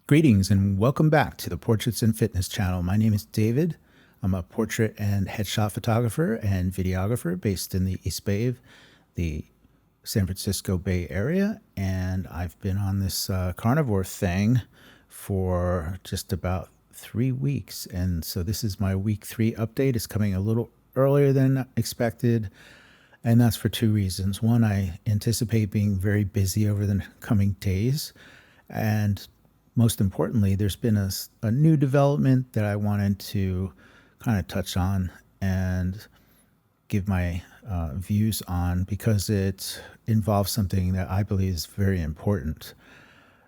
Greetings and welcome back to the Portraits and Fitness channel. My name is David. I'm a portrait and headshot photographer and videographer based in the East Bay, the San Francisco Bay Area, and I've been on this carnivore thing for just about 3 weeks. And so this is my week 3 update. It's coming a little earlier than expected, and that's for 2 reasons. One, I anticipate being very busy over the coming days, and most importantly, there's been a new development that I wanted to kind of touch on and give my views on because it involves something that I believe is very important.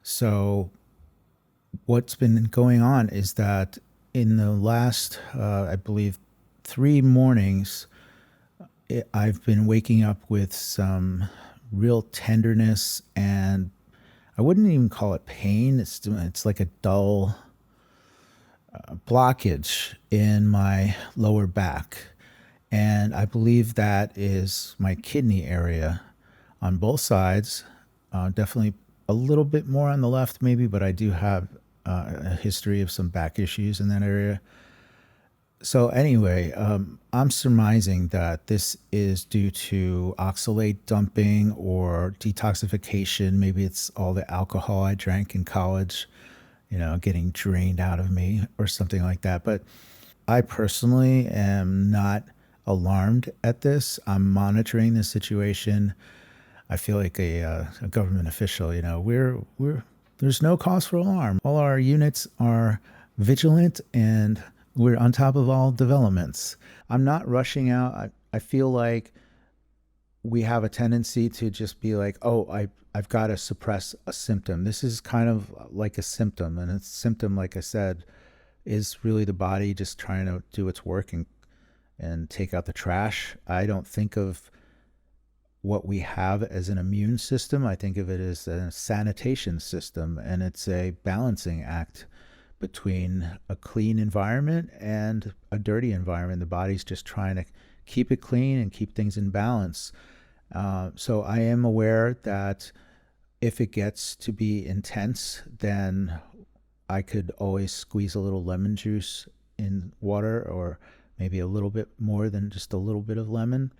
So what's been going on is that in the last, I believe, 3 mornings, I've been waking up with some real tenderness, and I wouldn't even call it pain. It's like a dull blockage in my lower back. And I believe that is my kidney area on both sides. Definitely a little bit more on the left maybe, but I do have a history of some back issues in that area. So anyway, I'm surmising that this is due to oxalate dumping or detoxification. Maybe it's all the alcohol I drank in college, getting drained out of me or something like that. But I personally am not alarmed at this. I'm monitoring the situation. I feel like a government official. There's no cause for alarm. All our units are vigilant and we're on top of all developments. I'm not rushing out. I feel like we have a tendency to just be like, oh, I've got to suppress a symptom. This is kind of like a symptom. And a symptom, like I said, is really the body just trying to do its work and take out the trash. I don't think of what we have as an immune system. I think of it as a sanitation system, and it's a balancing act between a clean environment and a dirty environment. The body's just trying to keep it clean and keep things in balance. So I am aware that if it gets to be intense, then I could always squeeze a little lemon juice in water, or maybe a little bit more than just a little bit of lemon.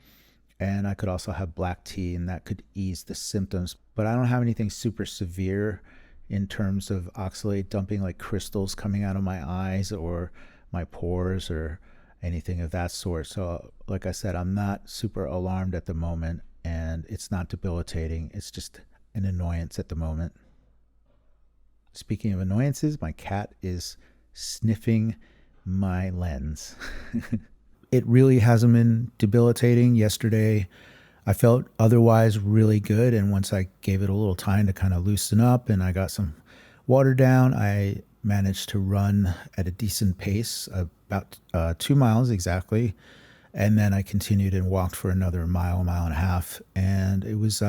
And I could also have black tea, and that could ease the symptoms. But I don't have anything super severe in terms of oxalate dumping, like crystals coming out of my eyes or my pores or anything of that sort. So like I said, I'm not super alarmed at the moment, and it's not debilitating. It's just an annoyance at the moment. Speaking of annoyances, my cat is sniffing my lens. It really hasn't been debilitating. Yesterday, I felt otherwise really good, and once I gave it a little time to kind of loosen up and I got some water down, I managed to run at a decent pace, about 2 miles exactly, and then I continued and walked for another mile and a half, and it was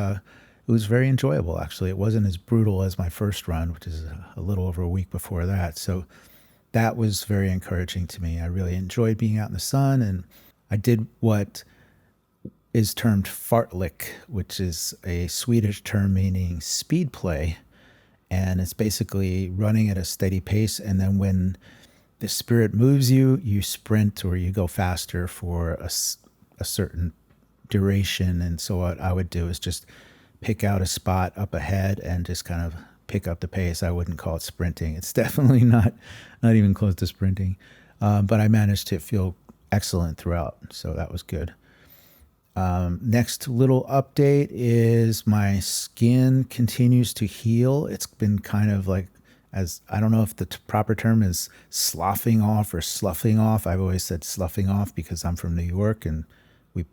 very enjoyable, actually. It wasn't as brutal as my first run, which is a little over a week before that, so that was very encouraging to me. I really enjoyed being out in the sun, and I did what is termed fartlek, which is a Swedish term meaning speed play. And it's basically running at a steady pace. And then when the spirit moves you, you sprint or you go faster for a certain duration. And so what I would do is just pick out a spot up ahead and just kind of pick up the pace. I wouldn't call it sprinting. It's definitely not even close to sprinting. But I managed to feel excellent throughout. So that was good. Next little update is my skin continues to heal. It's been kind of like, I don't know if the proper term is sloughing off or sloughing off. I've always said sloughing off because I'm from New York and we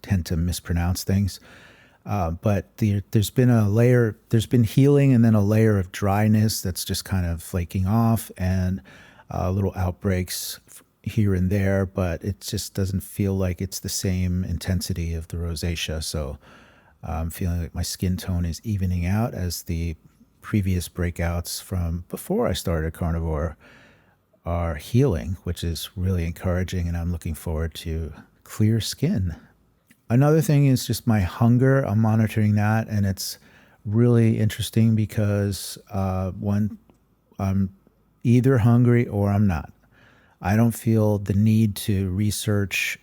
tend to mispronounce things. But there's been healing and then a layer of dryness that's just kind of flaking off, and little outbreaks here and there, but it just doesn't feel like it's the same intensity of the rosacea. So I'm feeling like my skin tone is evening out as the previous breakouts from before I started carnivore are healing, which is really encouraging, and I'm looking forward to clear skin. Another thing is just my hunger. I'm monitoring that, and it's really interesting because I'm either hungry or I'm not. I don't feel the need to research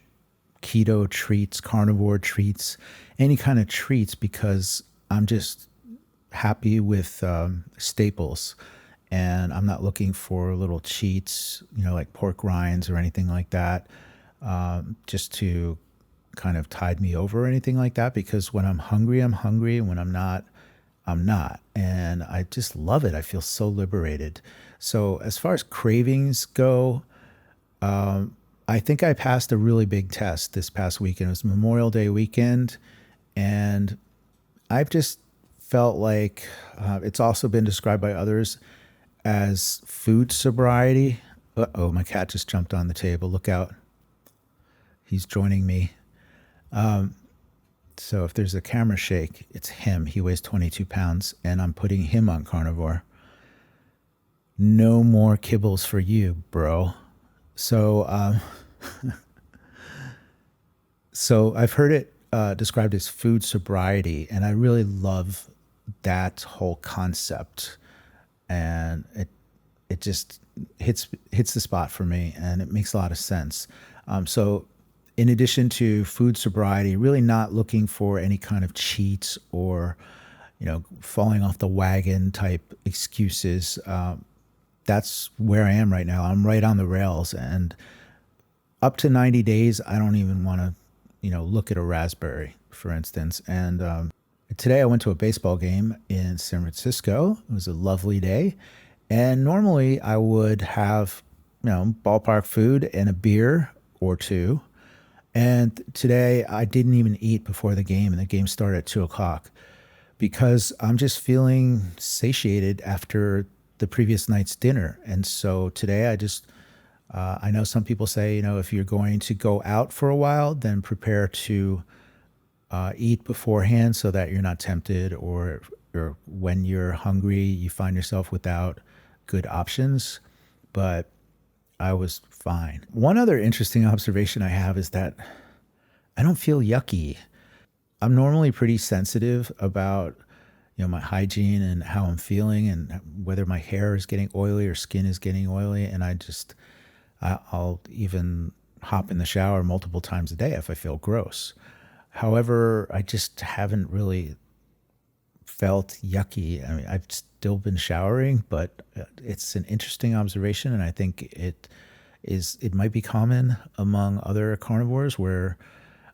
keto treats, carnivore treats, any kind of treats because I'm just happy with staples. And I'm not looking for little cheats, like pork rinds or anything like that, just to kind of tide me over or anything like that. Because when I'm hungry, I'm hungry. When I'm not, I'm not. And I just love it. I feel so liberated. So, as far as cravings go, I think I passed a really big test this past weekend. It was Memorial Day weekend. And I've just felt like it's also been described by others as food sobriety. Uh-oh, my cat just jumped on the table. Look out. He's joining me. So if there's a camera shake, it's him. He weighs 22 pounds, and I'm putting him on carnivore. No more kibbles for you, bro. So, so I've heard it described as food sobriety, and I really love that whole concept. And it just hits the spot for me, and it makes a lot of sense. So, in addition to food sobriety, really not looking for any kind of cheats or falling off the wagon type excuses. That's where I am right now. I'm right on the rails, and up to 90 days, I don't even want to look at a raspberry, for instance. And today I went to a baseball game in San Francisco. It was a lovely day. And normally I would have, ballpark food and a beer or two. And today I didn't even eat before the game, and the game started at 2 o'clock because I'm just feeling satiated after the previous night's dinner. And so today I know some people say, if you're going to go out for a while, then prepare to eat beforehand so that you're not tempted, or when you're hungry, you find yourself without good options. But I was fine. One other interesting observation I have is that I don't feel yucky. I'm normally pretty sensitive about my hygiene and how I'm feeling and whether my hair is getting oily or skin is getting oily. And I'll even hop in the shower multiple times a day if I feel gross. However, I just haven't really felt yucky. I mean, I've still been showering, but it's an interesting observation, and I think it might be common among other carnivores, where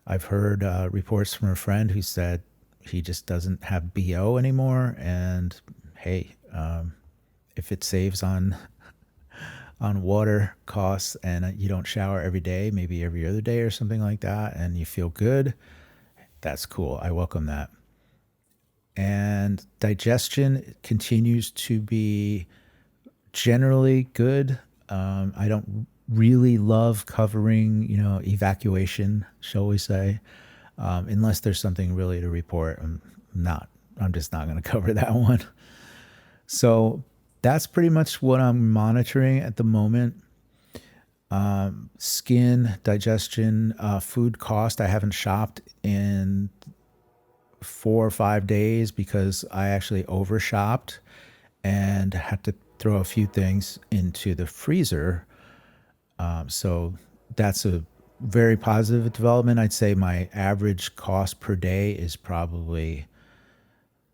I've heard reports from a friend who said he just doesn't have BO anymore, and hey, if it saves on water costs and you don't shower every day, maybe every other day or something like that, and you feel good, that's cool. I welcome that. And digestion continues to be generally good. I don't really love covering, evacuation, shall we say, unless there's something really to report. I'm just not going to cover that one. So that's pretty much what I'm monitoring at the moment. Skin, digestion, food cost. I haven't shopped in 4 or 5 days because I actually overshopped and had to throw a few things into the freezer. So that's a very positive development. I'd say my average cost per day is probably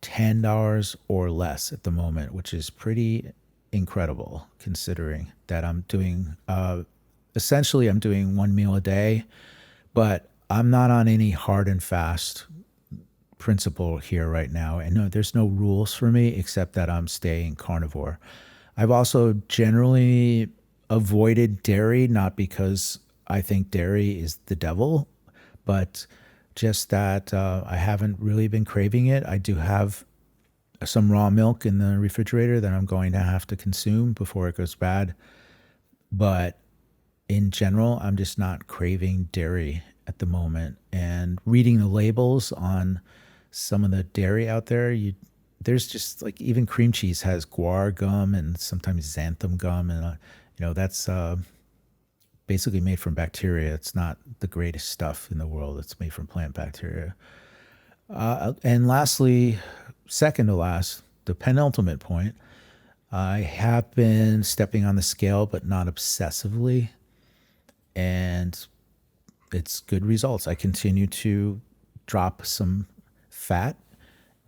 $10 or less at the moment, which is pretty incredible considering that I'm doing, essentially I'm doing one meal a day, but I'm not on any hard and fast principle here right now. And no, there's no rules for me except that I'm staying carnivore. I've also generally avoided dairy, not because I think dairy is the devil, but just that I haven't really been craving it. I do have some raw milk in the refrigerator that I'm going to have to consume before it goes bad. But in general, I'm just not craving dairy at the moment. And reading the labels on some of the dairy out there, there's just like even cream cheese has guar gum and sometimes xanthan gum, and that's basically made from bacteria. It's not the greatest stuff in the world. It's made from plant bacteria. And lastly, second to last, the penultimate point, I have been stepping on the scale, but not obsessively, and it's good results. I continue to drop some fat,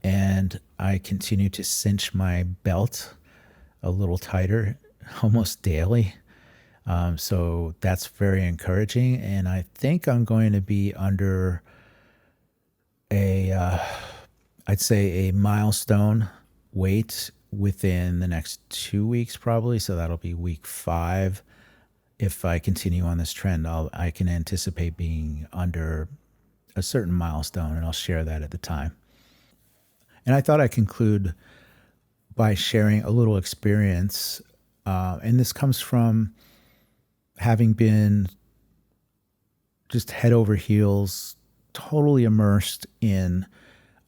and I continue to cinch my belt a little tighter almost daily. So that's very encouraging. And I think I'm going to be under I'd say a milestone weight within the next 2 weeks, probably. So that'll be week 5. If I continue on this trend, I can anticipate being under a certain milestone, and I'll share that at the time. And I thought I'd conclude by sharing a little experience. And this comes from having been just head over heels, totally immersed in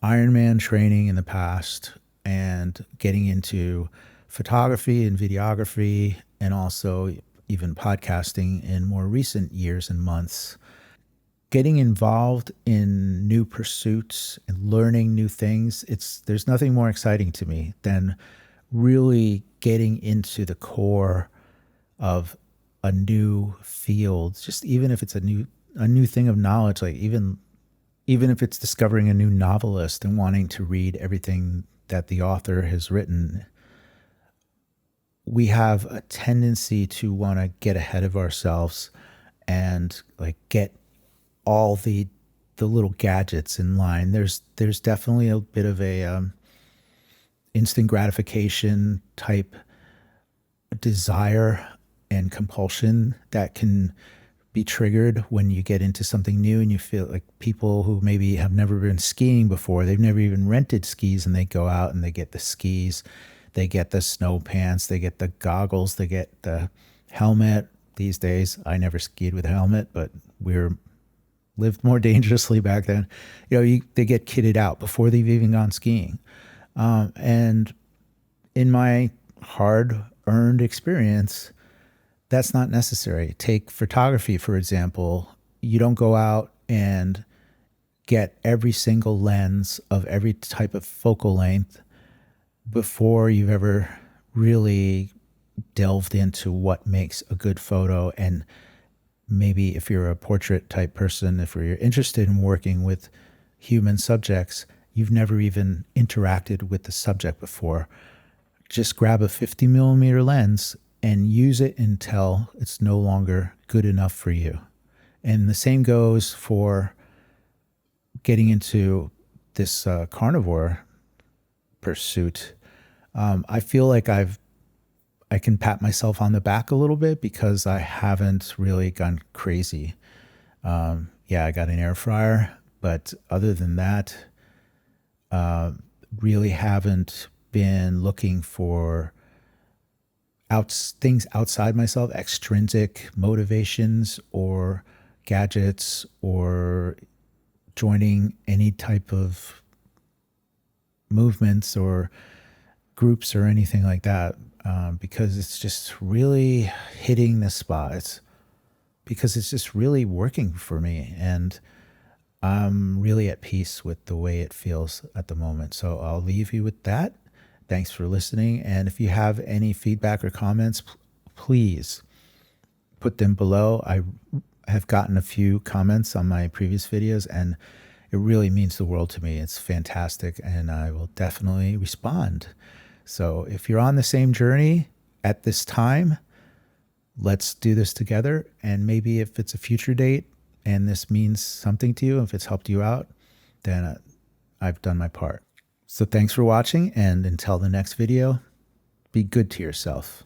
Ironman training in the past and getting into photography and videography and also even podcasting in more recent years and months. Getting involved in new pursuits and learning new things, there's nothing more exciting to me than really getting into the core of a new field, just even if it's a new thing of knowledge, like even if it's discovering a new novelist and wanting to read everything that the author has written. We have a tendency to want to get ahead of ourselves and like get all the little gadgets in line. There's definitely a bit of a instant gratification type desire and compulsion that can be triggered when you get into something new, and you feel like people who maybe have never been skiing before, they've never even rented skis, and they go out and they get the skis, they get the snow pants, they get the goggles, they get the helmet. These days, I never skied with a helmet, but lived more dangerously back then. They get kitted out before they've even gone skiing. And in my hard-earned experience, that's not necessary. Take photography, for example. You don't go out and get every single lens of every type of focal length before you've ever really delved into what makes a good photo. And maybe if you're a portrait type person, if you're interested in working with human subjects, you've never even interacted with the subject before. Just grab a 50 millimeter lens and use it until it's no longer good enough for you. And the same goes for getting into this carnivore pursuit. I feel like I can pat myself on the back a little bit because I haven't really gone crazy. I got an air fryer, but other than that, really haven't been looking for things outside myself, extrinsic motivations or gadgets or joining any type of movements or groups or anything like that, because it's just really hitting the spot. Because it's just really working for me, and I'm really at peace with the way it feels at the moment. So I'll leave you with that. Thanks for listening. And if you have any feedback or comments, please put them below. I have gotten a few comments on my previous videos, and it really means the world to me. It's fantastic, and I will definitely respond. So if you're on the same journey at this time, let's do this together. And maybe if it's a future date and this means something to you, if it's helped you out, then I've done my part. So thanks for watching, and until the next video, be good to yourself.